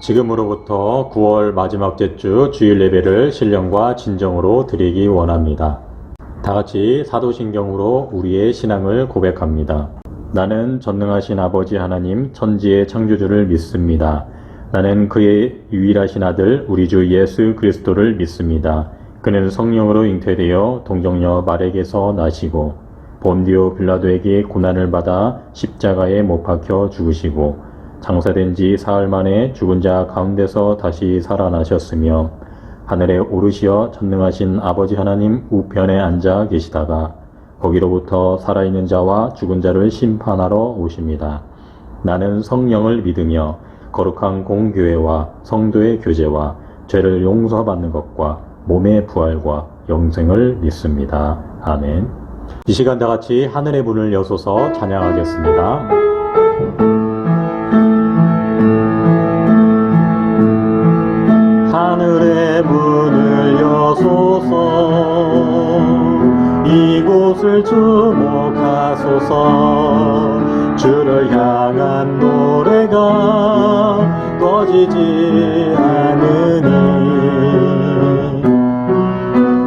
지금으로부터 9월 마지막째 주 주일 예배를 신령과 진정으로 드리기 원합니다. 다 같이 사도신경으로 우리의 신앙을 고백합니다. 나는 전능하신 아버지 하나님 천지의 창조주를 믿습니다. 나는 그의 유일하신 아들 우리 주 예수 그리스도를 믿습니다. 그는 성령으로 잉태되어 동정녀 마리아에게서 나시고 본디오 빌라도에게 고난을 받아 십자가에 못 박혀 죽으시고 장사된 지 사흘 만에 죽은 자 가운데서 다시 살아나셨으며 하늘에 오르시어 전능하신 아버지 하나님 우편에 앉아 계시다가 거기로부터 살아있는 자와 죽은 자를 심판하러 오십니다. 나는 성령을 믿으며 거룩한 공교회와 성도의 교제와 죄를 용서받는 것과 몸의 부활과 영생을 믿습니다. 아멘. 이 시간 다 같이 하늘의 문을 여소서 찬양하겠습니다. 하늘의 문을 여소서 이곳을 주목하소서 주를 향한 노래가 꺼지지 않으니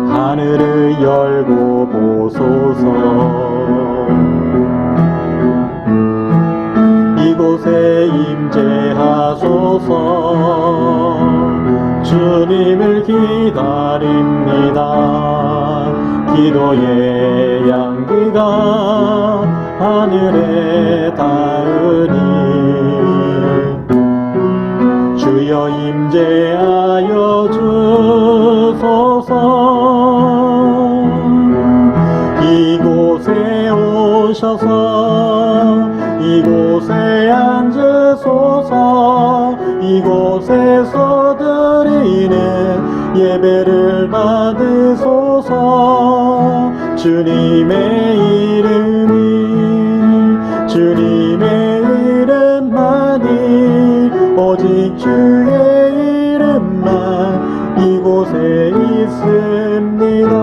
하늘을 열고 보소서 이곳에 임재하소서 주님을 기다립니다. 기도의 향기가 하늘에 닿으니 주여 임재하여 주소서 이곳에 오셔서 이곳에 앉으소서 이곳에서 드리는 예배를 받으소서 주님의 이름만이 오직 주의 이름만 이곳에 있습니다.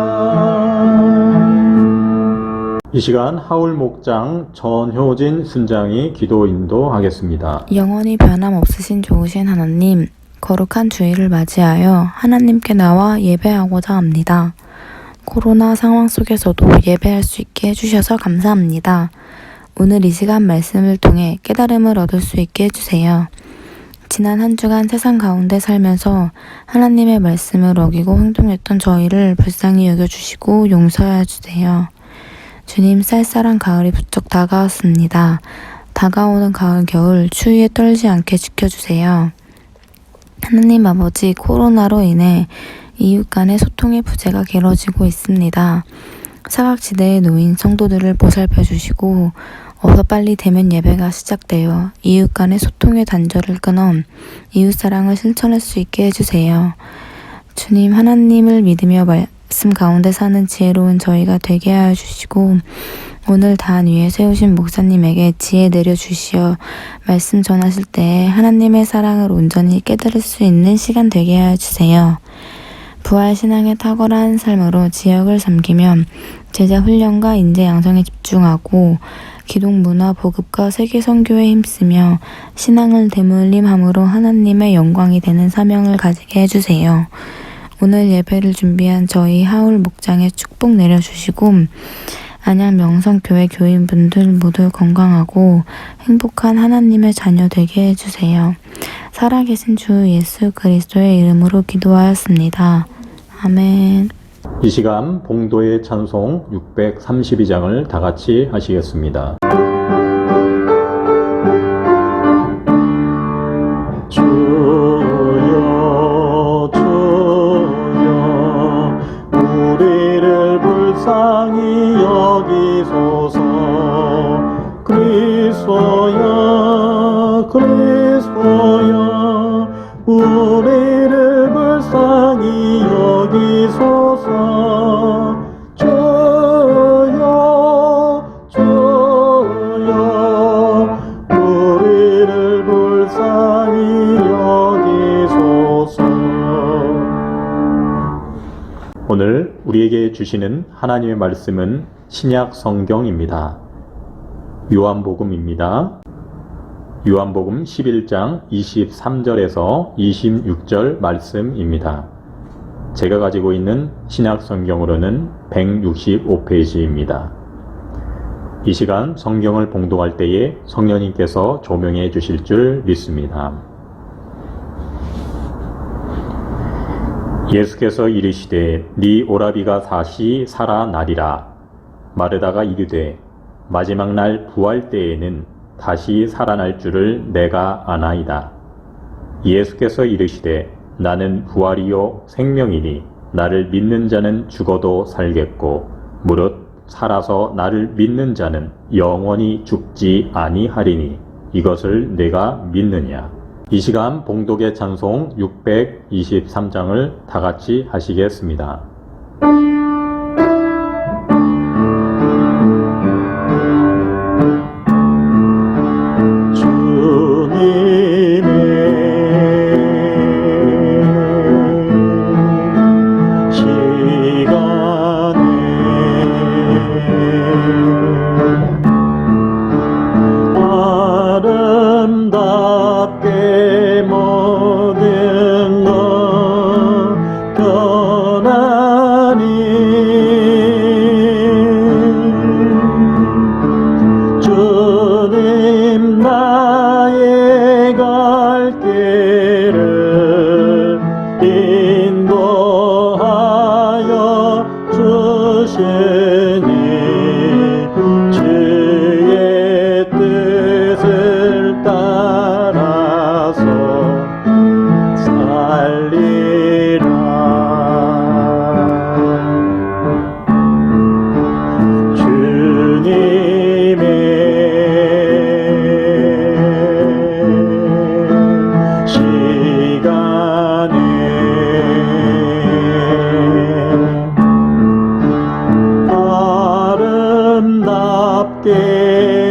이 시간 하울 목장 전효진 순장이 기도 인도하겠습니다. 영원히 변함없으신 좋으신 하나님, 거룩한 주일을 맞이하여 하나님께 나와 예배하고자 합니다. 코로나 상황 속에서도 예배할 수 있게 해주셔서 감사합니다. 오늘 이 시간 말씀을 통해 깨달음을 얻을 수 있게 해주세요. 지난 한 주간 세상 가운데 살면서 하나님의 말씀을 어기고 행동했던 저희를 불쌍히 여겨주시고 용서해 주세요. 주님, 쌀쌀한 가을이 부쩍 다가왔습니다. 다가오는 가을 겨울 추위에 떨지 않게 지켜주세요. 하나님 아버지, 코로나로 인해 이웃 간의 소통의 부재가 길어지고 있습니다. 사각지대에 놓인 성도들을 보살펴 주시고 어서 빨리 대면 예배가 시작되어 이웃 간의 소통의 단절을 끊어 이웃 사랑을 실천할 수 있게 해주세요. 주님, 하나님을 믿으며 말씀 가운데 사는 지혜로운 저희가 되게 하여 주시고 오늘 단 위에 세우신 목사님에게 지혜 내려주시어 말씀 전하실 때 하나님의 사랑을 온전히 깨달을 수 있는 시간 되게 하여 주세요. 부활신앙의 탁월한 삶으로 지역을 섬기며 제자 훈련과 인재 양성에 집중하고 기독문화 보급과 세계 선교에 힘쓰며 신앙을 대물림함으로 하나님의 영광이 되는 사명을 가지게 해주세요. 오늘 예배를 준비한 저희 하울 목장에 축복 내려주시고 안양 명성교회 교인분들 모두 건강하고 행복한 하나님의 자녀 되게 해주세요. 살아계신 주 예수 그리스도의 이름으로 기도하였습니다. 아멘. 이 시간 봉도의 찬송 632장을 다 같이 하시겠습니다. 주여 주여 우리를 불쌍히 여기소서 그리스도여 그리스도여 우리를 불쌍히 여기소서 주여 주여 우리를 불쌍히 여기소서. 오늘 우리에게 주시는 하나님의 말씀은 신약 성경입니다. 요한복음입니다. 요한복음 11장 23절에서 26절 말씀입니다. 제가 가지고 있는 신약성경으로는 165페이지입니다. 이 시간 성경을 봉독할 때에 성령님께서 조명해 주실 줄 믿습니다. 예수께서 이르시되 네 오라비가 다시 살아나리라. 마르다가 이르되 마지막 날 부활 때에는 다시 살아날 줄을 내가 아나이다. 예수께서 이르시되 나는 부활이요 생명이니 나를 믿는 자는 죽어도 살겠고 무릇 살아서 나를 믿는 자는 영원히 죽지 아니하리니 이것을 내가 믿느냐. 이 시간 봉독의 찬송 623장을 다 같이 하시겠습니다.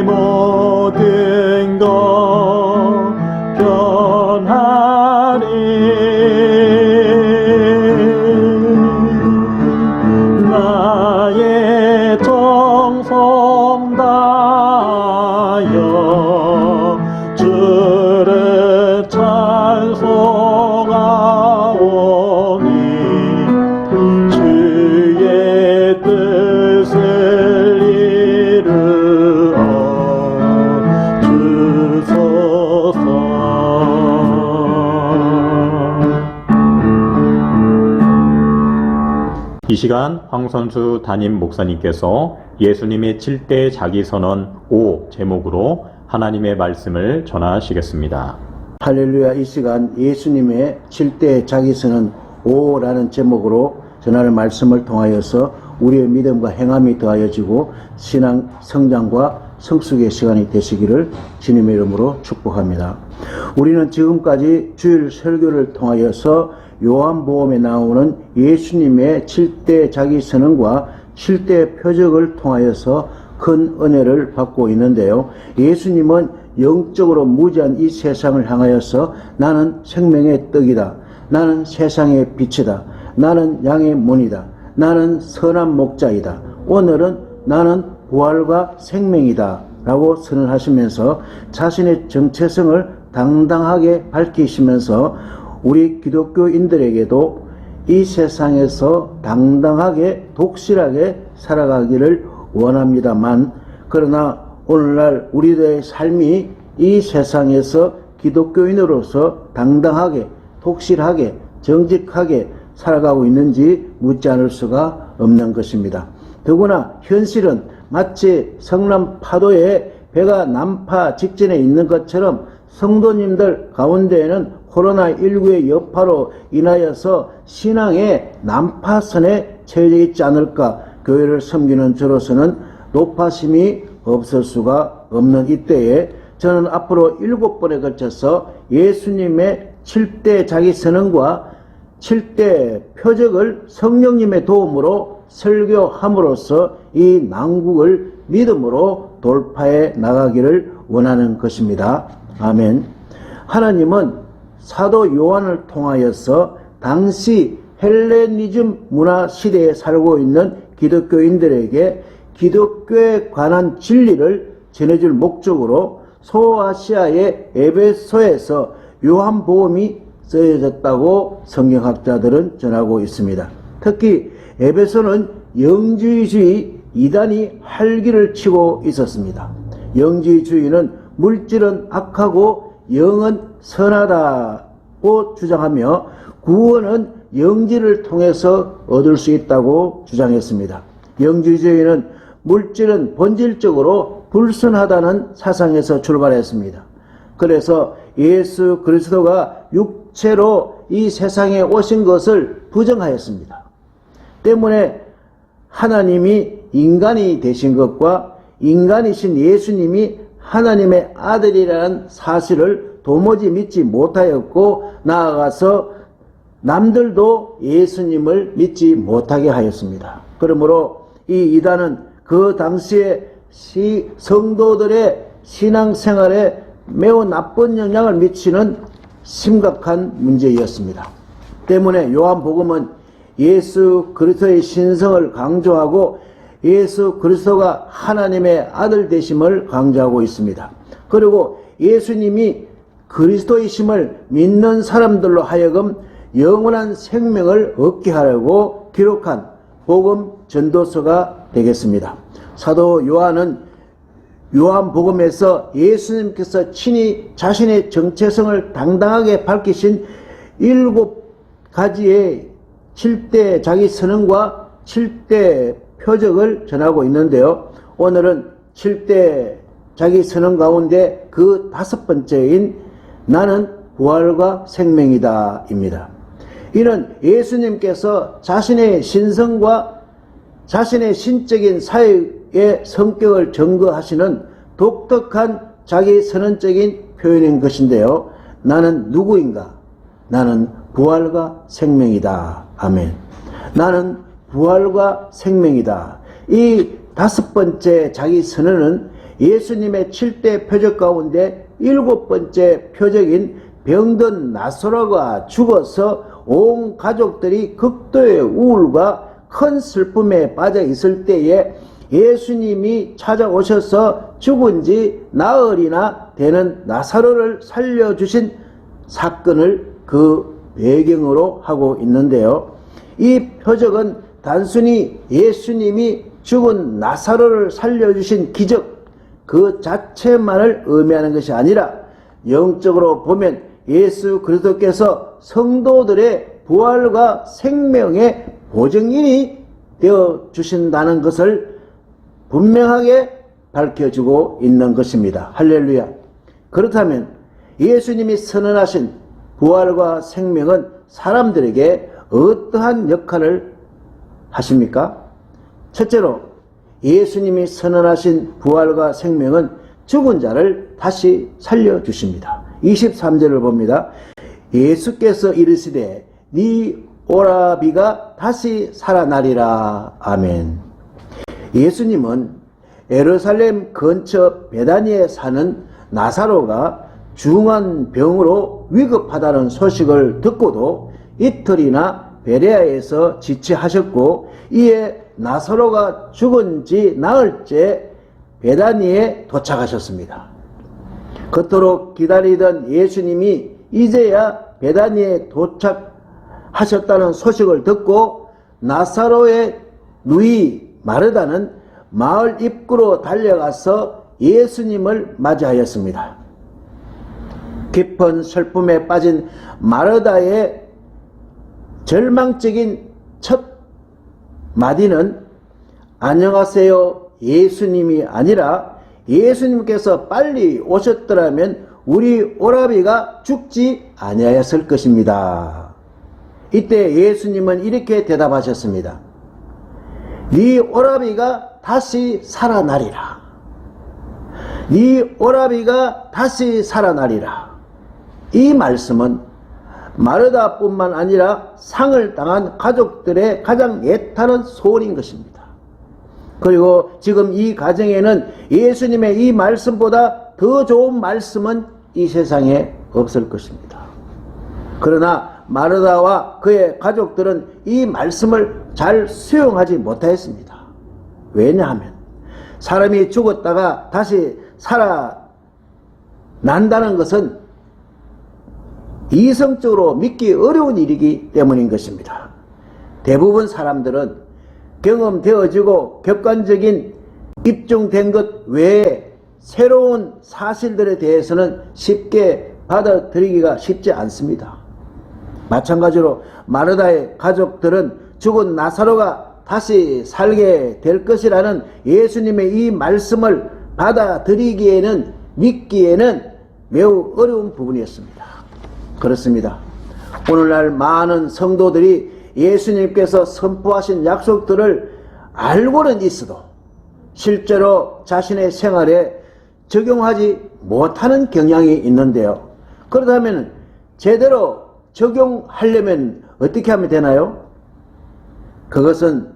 모든 것 변하리. 나의 정성 다하여 주를 찬송하오니 주의 뜻을 이루어 주소서. 이 시간 황선수 담임 목사님께서 예수님의 7대 자기선언 5 제목으로 하나님의 말씀을 전하시겠습니다. 할렐루야. 이 시간 예수님의 7대 자기선언 5라는 제목으로 전할 말씀을 통하여서 우리의 믿음과 행함이 더하여지고 신앙 성장과 성숙의 시간이 되시기를 주님의 이름으로 축복합니다. 우리는 지금까지 주일 설교를 통하여서 요한복음에 나오는 예수님의 7대 자기선언과 7대 표적을 통하여서 큰 은혜를 받고 있는데요. 예수님은 영적으로 무지한 이 세상을 향하여서 나는 생명의 떡이다, 나는 세상의 빛이다, 나는 양의 문이다, 나는 선한 목자이다, 오늘은 나는 부활과 생명이다 라고 선언하시면서 자신의 정체성을 당당하게 밝히시면서 우리 기독교인들에게도 이 세상에서 당당하게 독실하게 살아가기를 원합니다만, 그러나 오늘날 우리들의 삶이 이 세상에서 기독교인으로서 당당하게 독실하게 정직하게 살아가고 있는지 묻지 않을 수가 없는 것입니다. 더구나 현실은 마치 성남 파도에 배가 난파 직전에 있는 것처럼 성도님들 가운데에는 코로나19의 여파로 인하여서 신앙의 난파선에 처해져 있지 않을까. 교회를 섬기는 저로서는 높아심이 없을 수가 없는 이때에 저는 앞으로 7번에 걸쳐서 예수님의 7대 자기선언과 7대 표적을 성령님의 도움으로 설교함으로써 이 난국을 믿음으로 돌파해 나가기를 원하는 것입니다. 아멘. 하나님은 사도 요한을 통하여서 당시 헬레니즘 문화 시대에 살고 있는 기독교인들에게 기독교에 관한 진리를 전해줄 목적으로 소아시아의 에베소에서 요한복음이 쓰여졌다고 성경학자들은 전하고 있습니다. 특히 에베소는 영지주의 이단이 활기를 치고 있었습니다. 영지주의는 물질은 악하고 영은 선하다고 주장하며 구원은 영지를 통해서 얻을 수 있다고 주장했습니다. 영지주의는 물질은 본질적으로 불순하다는 사상에서 출발했습니다. 그래서 예수 그리스도가 육체로 이 세상에 오신 것을 부정하였습니다. 때문에 하나님이 인간이 되신 것과 인간이신 예수님이 하나님의 아들이라는 사실을 도무지 믿지 못하였고, 나아가서 남들도 예수님을 믿지 못하게 하였습니다. 그러므로 이 이단은 그 당시에 성도들의 신앙생활에 매우 나쁜 영향을 미치는 심각한 문제였습니다. 때문에 요한복음은 예수 그리스도의 신성을 강조하고 예수 그리스도가 하나님의 아들 되심을 강조하고 있습니다. 그리고 예수님이 그리스도이심을 믿는 사람들로 하여금 영원한 생명을 얻게 하려고 기록한 복음 전도서가 되겠습니다. 사도 요한은 요한복음에서 예수님께서 친히 자신의 정체성을 당당하게 밝히신 7가지의 7대 자기 선언과 7대 표적을 전하고 있는데요. 오늘은 7대 자기 선언 가운데 그 5번째인 나는 부활과 생명이다 입니다. 이는 예수님께서 자신의 신성과 자신의 신적인 사역의 성격을 증거하시는 독특한 자기 선언적인 표현인 것인데요. 나는 누구인가? 나는 부활과 생명이다. 아멘. 나는 부활과 생명이다. 이 5번째 자기 선언은 예수님의 7대 표적 가운데 7번째 표적인 병든 나사로가 죽어서 온 가족들이 극도의 우울과 큰 슬픔에 빠져 있을 때에 예수님이 찾아오셔서 죽은 지 나흘이나 되는 나사로를 살려주신 사건을 그 배경으로 하고 있는데요. 이 표적은 단순히 예수님이 죽은 나사로를 살려주신 기적 그 자체만을 의미하는 것이 아니라 영적으로 보면 예수 그리스도께서 성도들의 부활과 생명의 보증인이 되어 주신다는 것을 분명하게 밝혀주고 있는 것입니다. 할렐루야. 그렇다면 예수님이 선언하신 부활과 생명은 사람들에게 어떠한 역할을 하십니까? 첫째로 예수님이 선언하신 부활과 생명은 죽은 자를 다시 살려주십니다. 23절을 봅니다. 예수께서 이르시되 네 오라비가 다시 살아나리라. 아멘. 예수님은 예루살렘 근처 베다니에 사는 나사로가 중한 병으로 위급하다는 소식을 듣고도 이틀이나 베레아에서 지체하셨고, 이에 나사로가 죽은 지 나흘째 베다니에 도착하셨습니다. 그토록 기다리던 예수님이 이제야 베다니에 도착하셨다는 소식을 듣고 나사로의 누이 마르다는 마을 입구로 달려가서 예수님을 맞이하였습니다. 깊은 슬픔에 빠진 마르다의 절망적인 첫 마디는 안녕하세요 예수님이 아니라 예수님께서 빨리 오셨더라면 우리 오라비가 죽지 아니하였을 것입니다. 이때 예수님은 이렇게 대답하셨습니다. 네 오라비가 다시 살아나리라. 네 오라비가 다시 살아나리라. 이 말씀은 마르다뿐만 아니라 상을 당한 가족들의 가장 애타는 소원인 것입니다. 그리고 지금 이 가정에는 예수님의 이 말씀보다 더 좋은 말씀은 이 세상에 없을 것입니다. 그러나 마르다와 그의 가족들은 이 말씀을 잘 수용하지 못하였습니다. 왜냐하면 사람이 죽었다가 다시 난다는 것은 이성적으로 믿기 어려운 일이기 때문인 것입니다. 대부분 사람들은 경험되어지고 객관적인 입증된 것 외에 새로운 사실들에 대해서는 쉽게 받아들이기가 쉽지 않습니다. 마찬가지로 마르다의 가족들은 죽은 나사로가 다시 살게 될 것이라는 예수님의 이 말씀을 받아들이기에는, 믿기에는 매우 어려운 부분이었습니다. 그렇습니다. 오늘날 많은 성도들이 예수님께서 선포하신 약속들을 알고는 있어도 실제로 자신의 생활에 적용하지 못하는 경향이 있는데요. 그렇다면 제대로 적용하려면 어떻게 하면 되나요? 그것은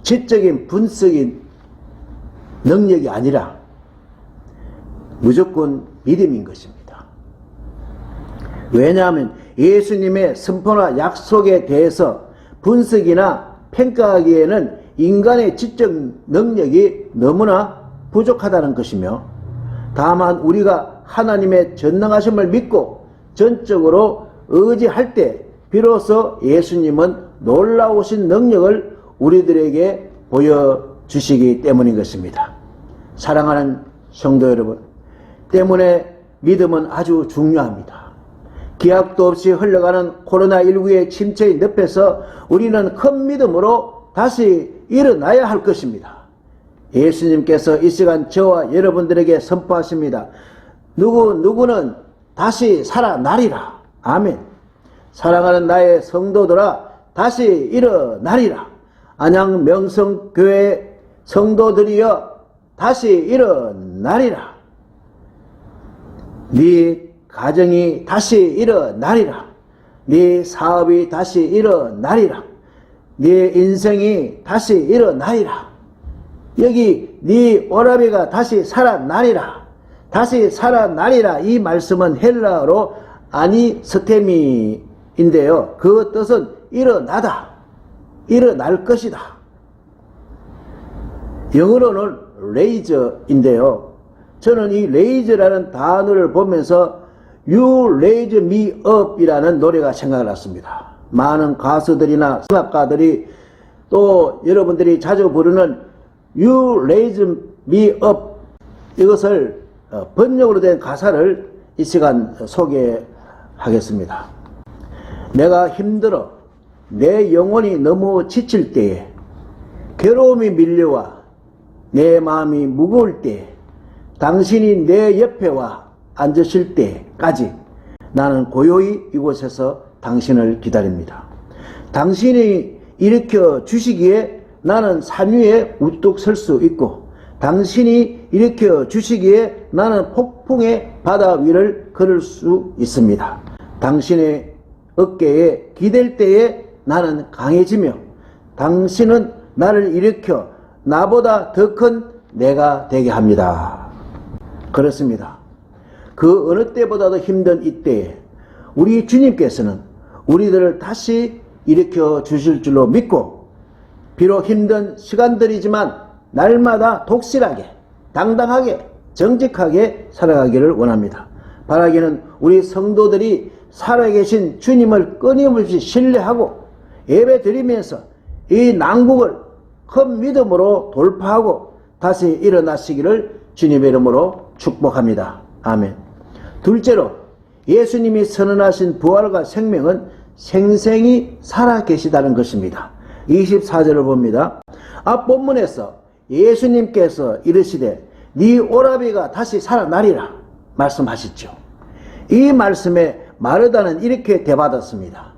지적인 분석인 능력이 아니라 무조건 믿음인 것입니다. 왜냐하면 예수님의 선포나 약속에 대해서 분석이나 평가하기에는 인간의 지적 능력이 너무나 부족하다는 것이며, 다만 우리가 하나님의 전능하심을 믿고 전적으로 의지할 때 비로소 예수님은 놀라우신 능력을 우리들에게 보여주시기 때문인 것입니다. 사랑하는 성도 여러분, 때문에 믿음은 아주 중요합니다. 기약도 없이 흘러가는 코로나19의 침체의 늪에서 우리는 큰 믿음으로 다시 일어나야 할 것입니다. 예수님께서 이 시간 저와 여러분들에게 선포하십니다. 누구는 다시 살아나리라. 아멘. 사랑하는 나의 성도들아, 다시 일어나리라. 안양 명성교회 성도들이여, 다시 일어나리라. 네 가정이 다시 일어나리라. 네 사업이 다시 일어나리라. 네 인생이 다시 일어나리라. 여기 네 오라비가 다시 살아나리라. 다시 살아나리라. 이 말씀은 헬라어로 아니스테미인데요. 그 뜻은 일어나다, 일어날 것이다. 영어로는 raise인데요. 저는 이 raise라는 단어를 보면서 You Raise Me Up 이라는 노래가 생각이 났습니다. 많은 가수들이나 성악가들이, 또 여러분들이 자주 부르는 You Raise Me Up, 이것을 번역으로 된 가사를 이 시간 소개하겠습니다. 내가 힘들어 내 영혼이 너무 지칠 때에, 괴로움이 밀려와 내 마음이 무거울 때에, 당신이 내 옆에 와 앉으실 때까지 나는 고요히 이곳에서 당신을 기다립니다. 당신이 일으켜 주시기에 나는 산 위에 우뚝 설 수 있고, 당신이 일으켜 주시기에 나는 폭풍의 바다 위를 걸을 수 있습니다. 당신의 어깨에 기댈 때에 나는 강해지며, 당신은 나를 일으켜 나보다 더 큰 내가 되게 합니다. 그렇습니다. 그 어느 때보다도 힘든 이때에 우리 주님께서는 우리들을 다시 일으켜 주실 줄로 믿고, 비록 힘든 시간들이지만 날마다 독실하게, 당당하게, 정직하게 살아가기를 원합니다. 바라기는 우리 성도들이 살아계신 주님을 끊임없이 신뢰하고 예배 드리면서 이 난국을 큰 믿음으로 돌파하고 다시 일어나시기를 주님의 이름으로 축복합니다. 아멘. 둘째로, 예수님이 선언하신 부활과 생명은 생생히 살아계시다는 것입니다. 24절을 봅니다. 앞 본문에서 예수님께서 이르시되 네 오라비가 다시 살아나리라 말씀하셨죠. 이 말씀에 마르다는 이렇게 대받았습니다.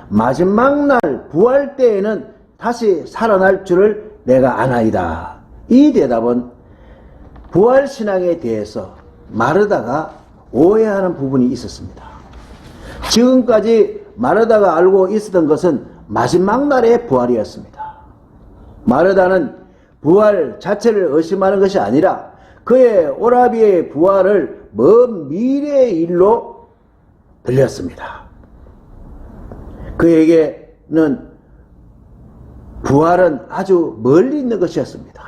마지막 날 부활 때에는 다시 살아날 줄을 내가 아나이다. 이 대답은 부활신앙에 대해서 마르다가 오해하는 부분이 있었습니다. 지금까지 마르다가 알고 있었던 것은 마지막 날의 부활이었습니다. 마르다는 부활 자체를 의심하는 것이 아니라 그의 오라비의 부활을 먼 미래의 일로 들렸습니다. 그에게는 부활은 아주 멀리 있는 것이었습니다.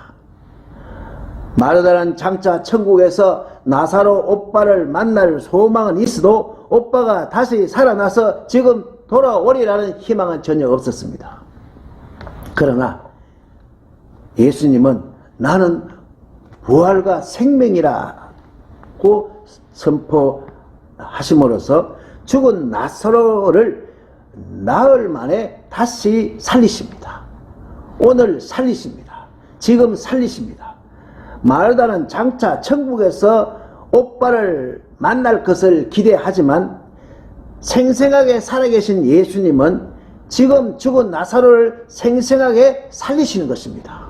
마르다는 장차 천국에서 나사로 오빠를 만날 소망은 있어도 오빠가 다시 살아나서 지금 돌아오리라는 희망은 전혀 없었습니다. 그러나 예수님은 나는 부활과 생명이라고 선포하심으로써 죽은 나사로를 나흘 만에 다시 살리십니다. 오늘 살리십니다. 지금 살리십니다. 마르다는 장차 천국에서 오빠를 만날 것을 기대하지만 생생하게 살아계신 예수님은 지금 죽은 나사로를 생생하게 살리시는 것입니다.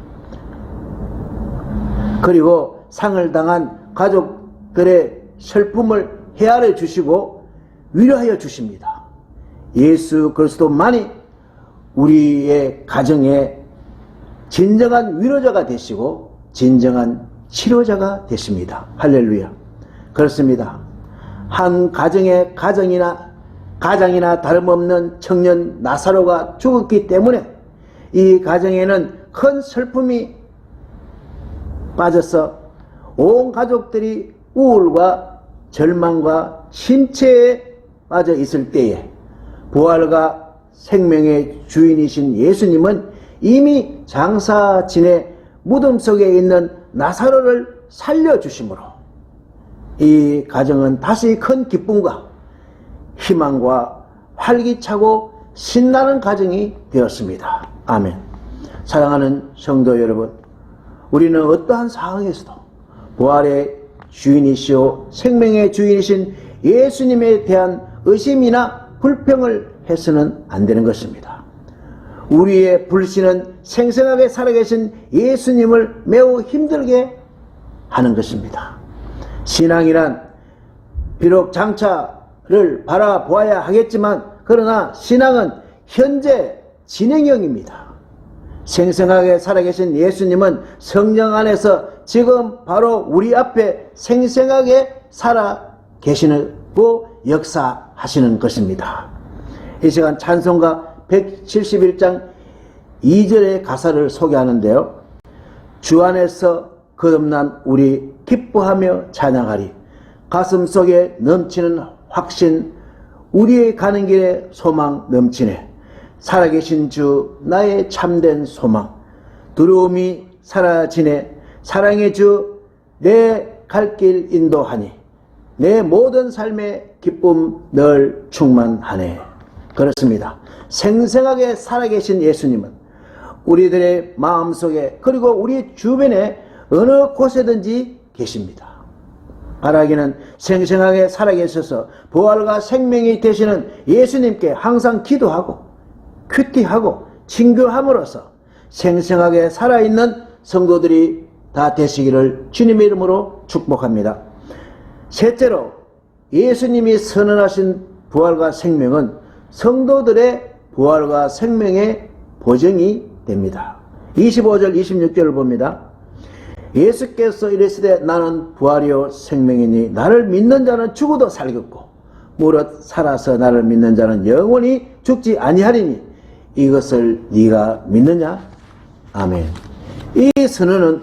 그리고 상을 당한 가족들의 슬픔을 헤아려 주시고 위로하여 주십니다. 예수 그리스도만이 우리의 가정에 진정한 위로자가 되시고 진정한 치료자가 되십니다. 할렐루야. 그렇습니다. 한 가정의 가장이나 다름없는 청년 나사로가 죽었기 때문에 이 가정에는 큰 슬픔이 빠져서 온 가족들이 우울과 절망과 심체에 빠져 있을 때에 부활과 생명의 주인이신 예수님은 이미 장사 지내 무덤 속에 있는 나사로를 살려주심으로 이 가정은 다시 큰 기쁨과 희망과 활기차고 신나는 가정이 되었습니다. 아멘. 사랑하는 성도 여러분, 우리는 어떠한 상황에서도 부활의 주인이시오 생명의 주인이신 예수님에 대한 의심이나 불평을 해서는 안 되는 것입니다. 우리의 불신은 생생하게 살아계신 예수님을 매우 힘들게 하는 것입니다. 신앙이란 비록 장차를 바라보아야 하겠지만 그러나 신앙은 현재 진행형입니다. 생생하게 살아계신 예수님은 성령 안에서 지금 바로 우리 앞에 생생하게 살아 계시고 역사하시는 것입니다. 이 시간 찬송가 171장 2절의 가사를 소개하는데요. 주 안에서 거듭난 우리 기뻐하며 찬양하리. 가슴 속에 넘치는 확신, 우리의 가는 길에 소망 넘치네. 살아계신 주 나의 참된 소망, 두려움이 사라지네. 사랑의 주 내 갈 길 인도하니 내 모든 삶의 기쁨 늘 충만하네. 그렇습니다. 생생하게 살아계신 예수님은 우리들의 마음속에 그리고 우리 주변에 어느 곳에든지 계십니다. 바라기는 생생하게 살아계셔서 부활과 생명이 되시는 예수님께 항상 기도하고 큐티하고 친교함으로써 생생하게 살아있는 성도들이 다 되시기를 주님의 이름으로 축복합니다. 셋째로 예수님이 선언하신 부활과 생명은 성도들의 부활과 생명의 보증이 됩니다. 25절 26절을 봅니다. 예수께서 이르시되 나는 부활이요 생명이니 나를 믿는 자는 죽어도 살겠고 무릇 살아서 나를 믿는 자는 영원히 죽지 아니하리니 이것을 네가 믿느냐? 아멘. 이 선언은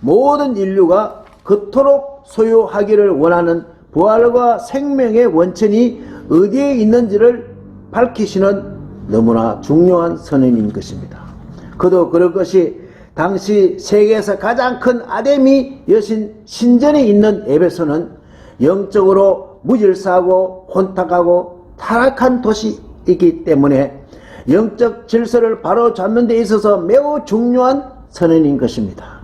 모든 인류가 그토록 소유하기를 원하는 부활과 생명의 원천이 어디에 있는지를 밝히시는 너무나 중요한 선언인 것입니다. 그도 그럴 것이 당시 세계에서 가장 큰 아데미 여신 신전에 있는 에베소는 영적으로 무질서하고 혼탁하고 타락한 도시이기 때문에 영적 질서를 바로잡는 데 있어서 매우 중요한 선언인 것입니다.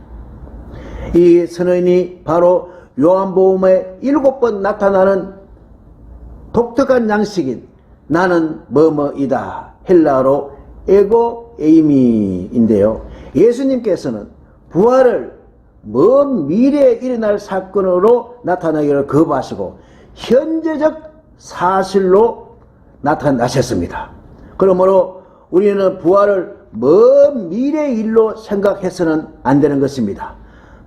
이 선언이 바로 요한복음에 7번 나타나는 독특한 양식인 나는 뭐뭐이다, 헬라어로 에고 에이미인데요. 예수님께서는 부활을 먼 미래에 일어날 사건으로 나타나기를 거부하시고 현재적 사실로 나타나셨습니다. 그러므로 우리는 부활을 먼 미래의 일로 생각해서는 안 되는 것입니다.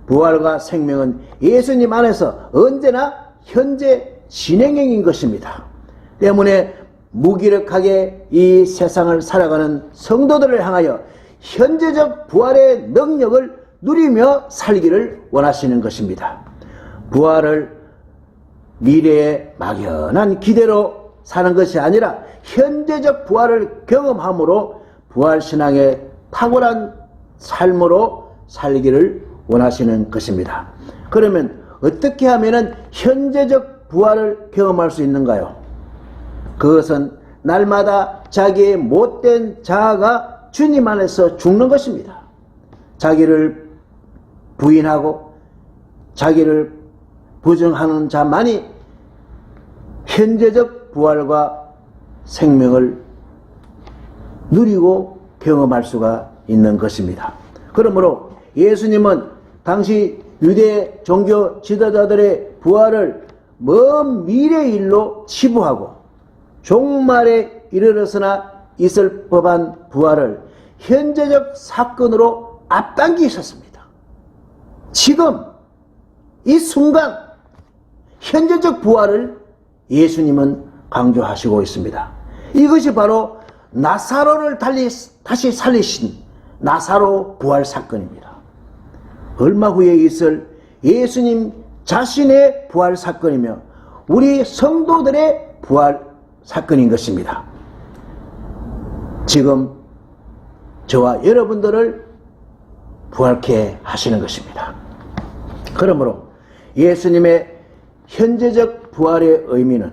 부활과 생명은 예수님 안에서 언제나 현재 진행형인 것입니다. 때문에 무기력하게 이 세상을 살아가는 성도들을 향하여 현재적 부활의 능력을 누리며 살기를 원하시는 것입니다. 부활을 미래의 막연한 기대로 사는 것이 아니라 현재적 부활을 경험함으로 부활신앙의 탁월한 삶으로 살기를 원하시는 것입니다. 그러면 어떻게 하면 현재적 부활을 경험할 수 있는가요? 그것은 날마다 자기의 못된 자아가 주님 안에서 죽는 것입니다. 자기를 부인하고 자기를 부정하는 자만이 현재적 부활과 생명을 누리고 경험할 수가 있는 것입니다. 그러므로 예수님은 당시 유대 종교 지도자들의 부활을 먼 미래의 일로 치부하고 종말에 이르러서나 있을 법한 부활을 현재적 사건으로 앞당기셨습니다. 지금 이 순간 현재적 부활을 예수님은 강조하시고 있습니다. 이것이 바로 나사로를 다시 살리신 나사로 부활 사건입니다. 얼마 후에 있을 예수님 자신의 부활 사건이며 우리 성도들의 부활 사건인 것입니다. 지금 저와 여러분들을 부활케 하시는 것입니다. 그러므로 예수님의 현재적 부활의 의미는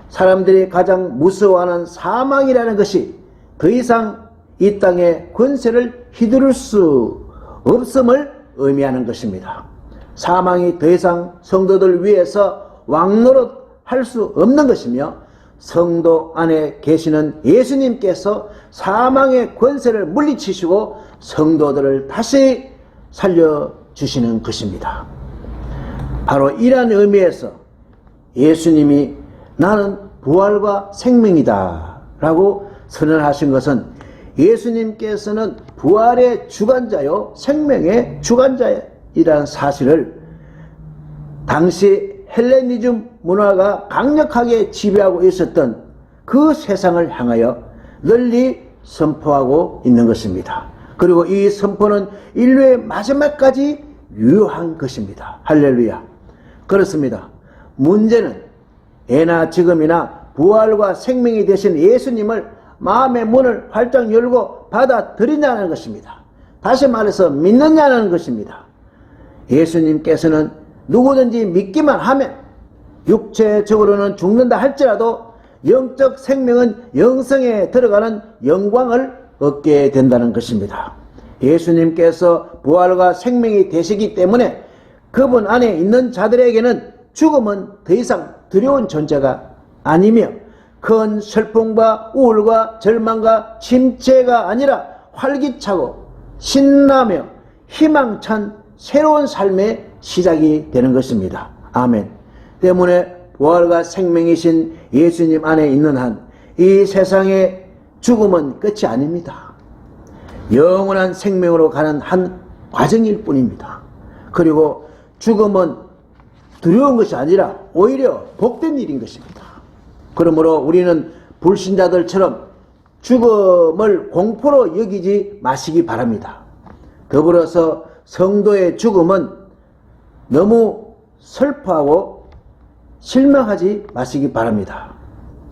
사람들이 가장 무서워하는 사망이라는 것이 더 이상 이 땅의 권세를 휘두를 수 없음을 의미하는 것입니다. 사망이 더 이상 성도들 위해서 왕노릇할 수 없는 것이며 성도 안에 계시는 예수님께서 사망의 권세를 물리치시고 성도들을 다시 살려주시는 것입니다. 바로 이러한 의미에서 예수님이 나는 부활과 생명이다 라고 선언하신 것은 예수님께서는 부활의 주관자요 생명의 주관자이라는 사실을 당시 헬레니즘 문화가 강력하게 지배하고 있었던 그 세상을 향하여 널리 선포하고 있는 것입니다. 그리고 이 선포는 인류의 마지막까지 유효한 것입니다. 할렐루야. 그렇습니다. 문제는 예나 지금이나 부활과 생명이 되신 예수님을 마음의 문을 활짝 열고 받아들이냐는 것입니다. 다시 말해서 믿느냐는 것입니다. 예수님께서는 누구든지 믿기만 하면 육체적으로는 죽는다 할지라도 영적 생명은 영성에 들어가는 영광을 얻게 된다는 것입니다. 예수님께서 부활과 생명이 되시기 때문에 그분 안에 있는 자들에게는 죽음은 더 이상 두려운 존재가 아니며 큰 슬픔과 우울과 절망과 침체가 아니라 활기차고 신나며 희망찬 새로운 삶의 시작이 되는 것입니다. 아멘. 때문에 부활과 생명이신 예수님 안에 있는 한 이 세상의 죽음은 끝이 아닙니다. 영원한 생명으로 가는 한 과정일 뿐입니다. 그리고 죽음은 두려운 것이 아니라 오히려 복된 일인 것입니다. 그러므로 우리는 불신자들처럼 죽음을 공포로 여기지 마시기 바랍니다. 더불어서 성도의 죽음은 너무 슬퍼하고 실망하지 마시기 바랍니다.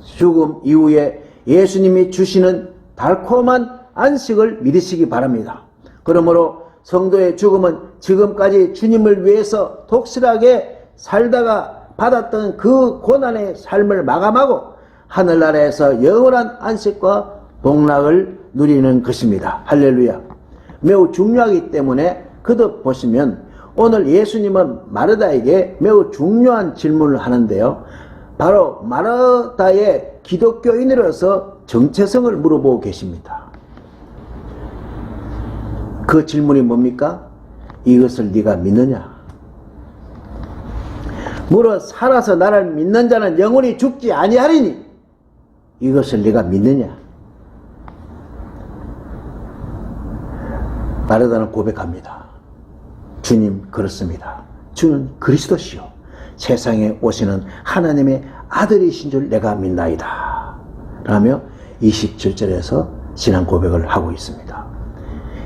죽음 이후에 예수님이 주시는 달콤한 안식을 믿으시기 바랍니다. 그러므로 성도의 죽음은 지금까지 주님을 위해서 독실하게 살다가 받았던 그 고난의 삶을 마감하고 하늘나라에서 영원한 안식과 복락을 누리는 것입니다. 할렐루야. 매우 중요하기 때문에 거듭 보시면 오늘 예수님은 마르다에게 매우 중요한 질문을 하는데요. 바로 마르다의 기독교인으로서 정체성을 물어보고 계십니다. 그 질문이 뭡니까? 이것을 네가 믿느냐? 물어 살아서 나를 믿는 자는 영원히 죽지 아니하리니 이것을 네가 믿느냐? 마르다는 고백합니다. 주님, 그렇습니다. 주는 그리스도시요 세상에 오시는 하나님의 아들이신 줄 내가 믿나이다 라며 27절에서 신앙 고백을 하고 있습니다.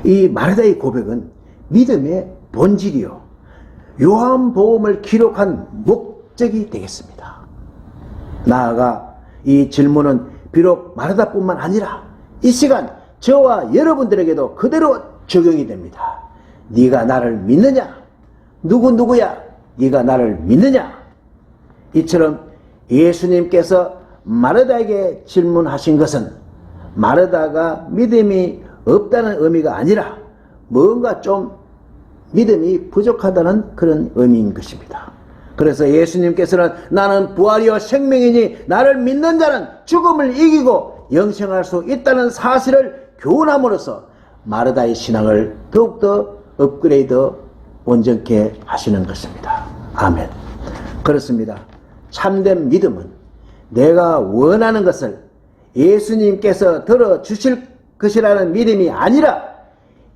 이 마르다의 고백은 믿음의 본질이요 요한복음을 기록한 목적이 되겠습니다. 나아가 이 질문은 비록 마르다뿐만 아니라 이 시간 저와 여러분들에게도 그대로 적용이 됩니다. 네가 나를 믿느냐? 누구야? 네가 나를 믿느냐? 이처럼 예수님께서 마르다에게 질문하신 것은 마르다가 믿음이 없다는 의미가 아니라 뭔가 좀 믿음이 부족하다는 그런 의미인 것입니다. 그래서 예수님께서는 나는 부활이요 생명이니 나를 믿는 자는 죽음을 이기고 영생할 수 있다는 사실을 교훈함으로써 마르다의 신앙을 더욱더 업그레이드 온전케 하시는 것입니다. 아멘. 그렇습니다. 참된 믿음은 내가 원하는 것을 예수님께서 들어주실 것이라는 믿음이 아니라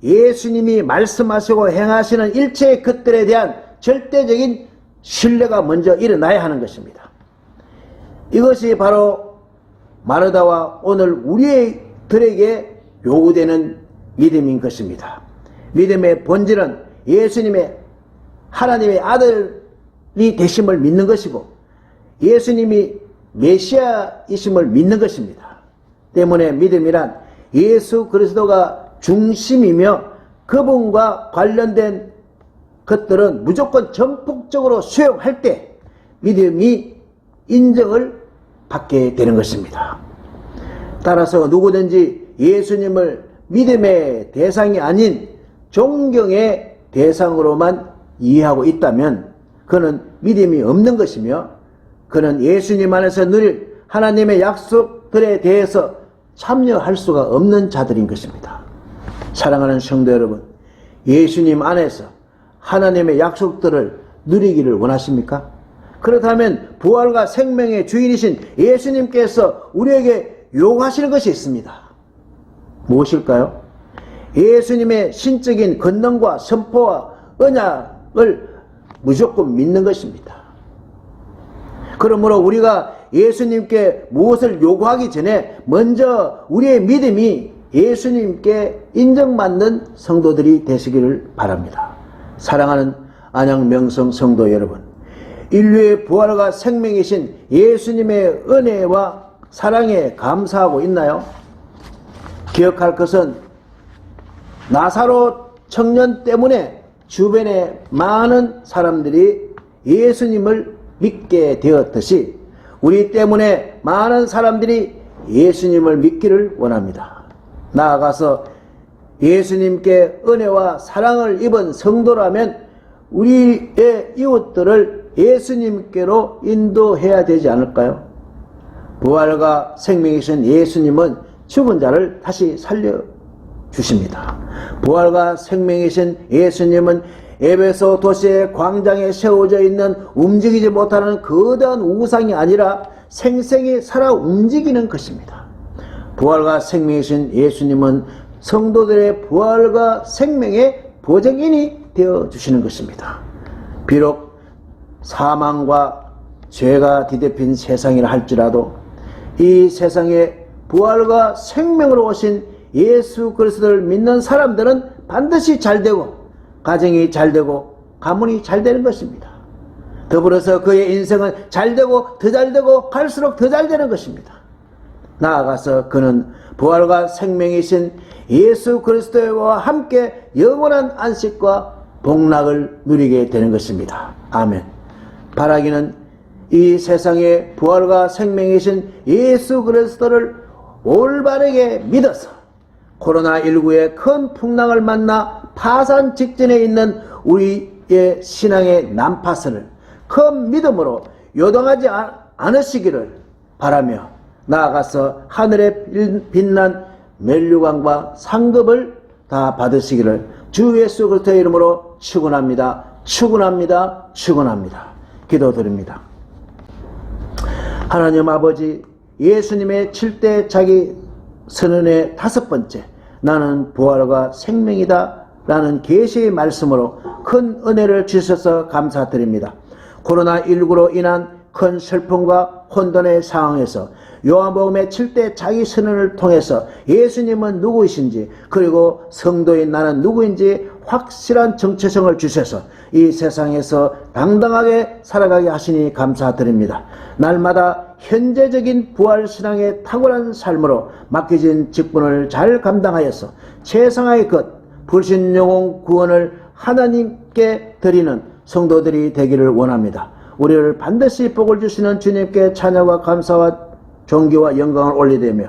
예수님이 말씀하시고 행하시는 일체의 것들에 대한 절대적인 신뢰가 먼저 일어나야 하는 것입니다. 이것이 바로 마르다와 오늘 우리들에게 요구되는 믿음인 것입니다. 믿음의 본질은 예수님의 하나님의 아들이 되심을 믿는 것이고 예수님이 메시아이심을 믿는 것입니다. 때문에 믿음이란 예수 그리스도가 중심이며 그분과 관련된 것들은 무조건 전폭적으로 수용할 때 믿음이 인정을 받게 되는 것입니다. 따라서 누구든지 예수님을 믿음의 대상이 아닌 존경의 대상으로만 이해하고 있다면 그는 믿음이 없는 것이며 그는 예수님 안에서 누릴 하나님의 약속들에 대해서 참여할 수가 없는 자들인 것입니다. 사랑하는 성도 여러분, 예수님 안에서 하나님의 약속들을 누리기를 원하십니까? 그렇다면 부활과 생명의 주인이신 예수님께서 우리에게 요구하시는 것이 있습니다. 무엇일까요? 예수님의 신적인 권능과 선포와 언약을 무조건 믿는 것입니다. 그러므로 우리가 예수님께 무엇을 요구하기 전에 먼저 우리의 믿음이 예수님께 인정받는 성도들이 되시기를 바랍니다. 사랑하는 안양명성 성도 여러분, 인류의 부활과 생명이신 예수님의 은혜와 사랑에 감사하고 있나요? 기억할 것은 나사로 청년 때문에 주변에 많은 사람들이 예수님을 믿게 되었듯이 우리 때문에 많은 사람들이 예수님을 믿기를 원합니다. 나아가서 예수님께 은혜와 사랑을 입은 성도라면 우리의 이웃들을 예수님께로 인도해야 되지 않을까요? 부활과 생명이신 예수님은 죽은 자를 다시 살려주십니다. 부활과 생명이신 예수님은 에베소 도시의 광장에 세워져 있는 움직이지 못하는 거대한 우상이 아니라 생생히 살아 움직이는 것입니다. 부활과 생명이신 예수님은 성도들의 부활과 생명의 보증인이 되어주시는 것입니다. 비록 사망과 죄가 뒤덮인 세상이라 할지라도 이 세상에 부활과 생명으로 오신 예수 그리스도를 믿는 사람들은 반드시 잘되고 가정이 잘되고 가문이 잘되는 것입니다. 더불어서 그의 인생은 잘되고 더 잘되고 갈수록 더 잘되는 것입니다. 나아가서 그는 부활과 생명이신 예수 그리스도와 함께 영원한 안식과 복락을 누리게 되는 것입니다. 아멘. 바라기는 이 세상의 부활과 생명이신 예수 그리스도를 올바르게 믿어서 코로나19의 큰 풍랑을 만나 파산 직전에 있는 우리의 신앙의 난파선을 큰 믿음으로 요동하지 않으시기를 바라며 나아가서 하늘에 빛난 멸류관과 상급을 다 받으시기를 주 예수 그리스도의 이름으로 축원합니다. 축원합니다. 축원합니다. 기도드립니다. 하나님 아버지, 예수님의 7대 자기 선언의 5번째 나는 부활과 생명이다 라는 계시의 말씀으로 큰 은혜를 주셔서 감사드립니다. 코로나19로 인한 큰 슬픔과 혼돈의 상황에서 요한복음의 7대 자기 선언을 통해서 예수님은 누구이신지 그리고 성도인 나는 누구인지 확실한 정체성을 주셔서 이 세상에서 당당하게 살아가게 하시니 감사드립니다. 날마다 현재적인 부활신앙의 탁월한 삶으로 맡겨진 직분을 잘 감당하여서 최상의 것, 불신영혼 구원을 하나님께 드리는 성도들이 되기를 원합니다. 우리를 반드시 복을 주시는 주님께 찬양과 감사와 존귀와 영광을 올리되며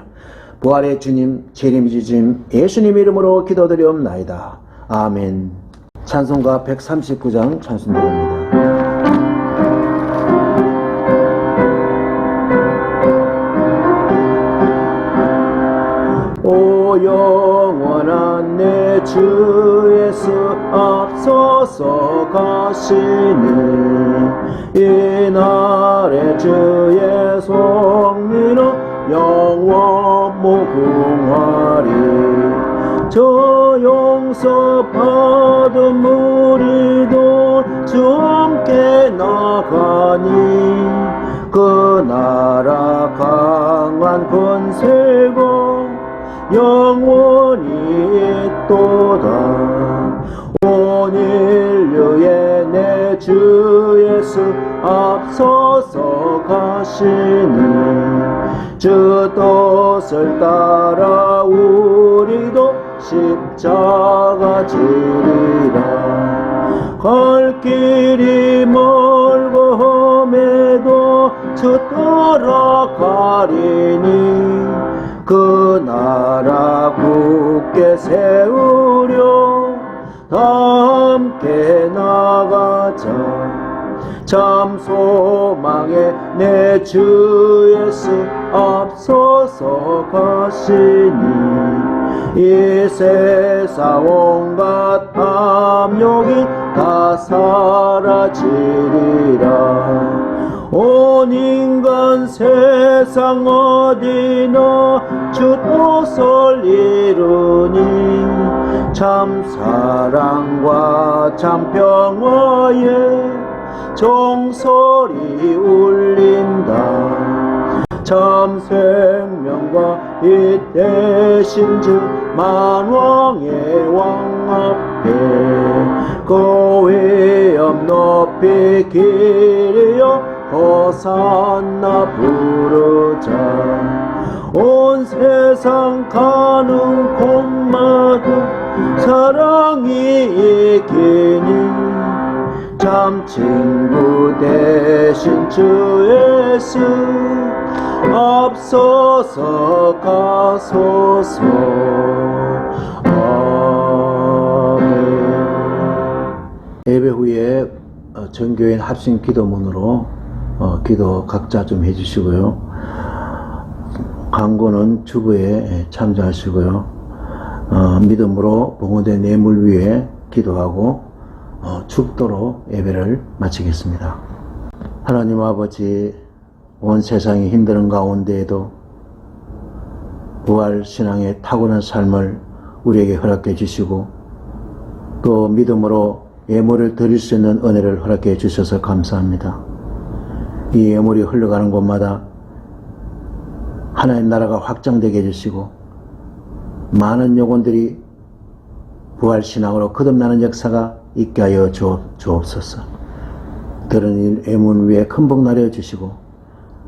부활의 주님, 재림의 주님 예수님 이름으로 기도드리옵나이다. 아멘. 찬송가 139장 찬송드립니다. 오 영원한 내 주 예수 앞서서 가시니 이날의 주의 성리는 영원 무궁하리. 저 용서 받은 무리도 주 함께 나가니 그 나라 강한 권세고 영원히 있도다. 온 인류의 내 주 예수 앞서서 가시니 주 뜻을 따라 우리도 십자가 지리라. 갈 길이 멀고 험해도 주 따라가리니 그 나라 굳게 세우려 다 함께 나가자. 참 소망의 내 주 예수 앞서서 가시니 이 세상 온갖 탐욕이 다 사라지리라. 온 인간 세상 어디나 주 뜻을 이루니 참 사랑과 참 평화에 종소리 울린다. 참 생명과 이 대신 주 만왕의 왕 앞에 그 위엄 높이 길이여 호산나 부르자. 온 세상 가는 곳마다 사랑이 이기니 참 친구 대신 주 예수 앞서서 가소서. 아멘. 예배 후에 전교인 합심 기도문으로 기도 각자 좀 해주시고요. 광고는 주부에 참조하시고요. 믿음으로 봉헌된 뇌물 위에 기도하고 축도로 예배를 마치겠습니다. 하나님 아버지, 온 세상이 힘든 가운데에도 부활 신앙의 탁월한 삶을 우리에게 허락해 주시고 또 믿음으로 예물을 드릴 수 있는 은혜를 허락해 주셔서 감사합니다. 이 예물이 흘러가는 곳마다 하나님 나라가 확장되게 해주시고 많은 영혼들이 부활신앙으로 거듭나는 역사가 있게 하여 주옵소서. 들은 예문 위에 큰 복 내려주시고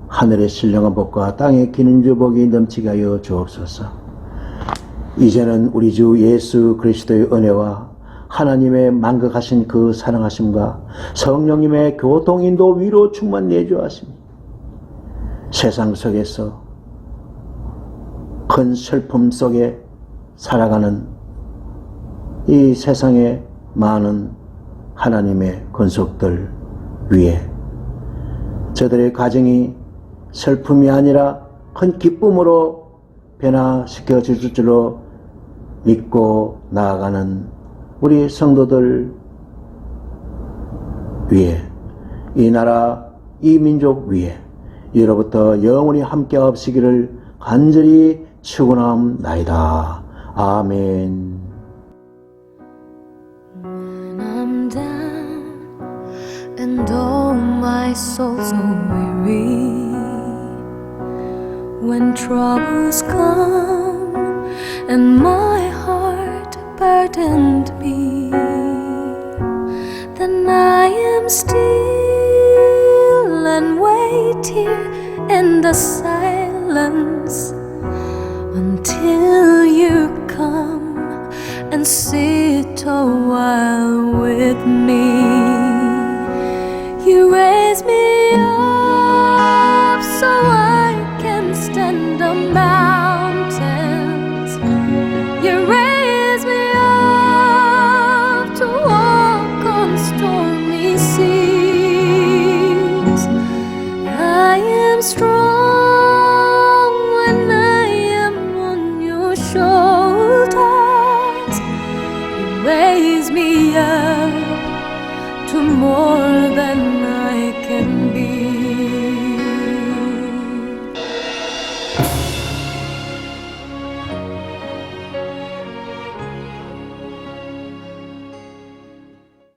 하늘의 신령한 복과 땅의 기는 주복이 넘치게 하여 주옵소서. 이제는 우리 주 예수 그리스도의 은혜와 하나님의 만극하신 그 사랑하심과 성령님의 교통인도 위로 충만 내주하심이 세상 속에서 큰 슬픔 속에 살아가는 이 세상의 많은 하나님의 권속들 위에 저들의 가정이 슬픔이 아니라 큰 기쁨으로 변화시켜 주실 줄로 믿고 나아가는 우리 성도들 위에 이 나라 이 민족 위에 이로부터 영원히 함께 하시기를 간절히 축원합나이다. 아멘. When I'm down and oh my soul's so weary, when troubles come and my heart burdened me. Then I am still and wait here in the silence until you come and sit a while with me. You raise me up so I can stand on mountains. You raise me up to walk on stormy seas. I am strong when I am on your shoulders. You raise me up to more than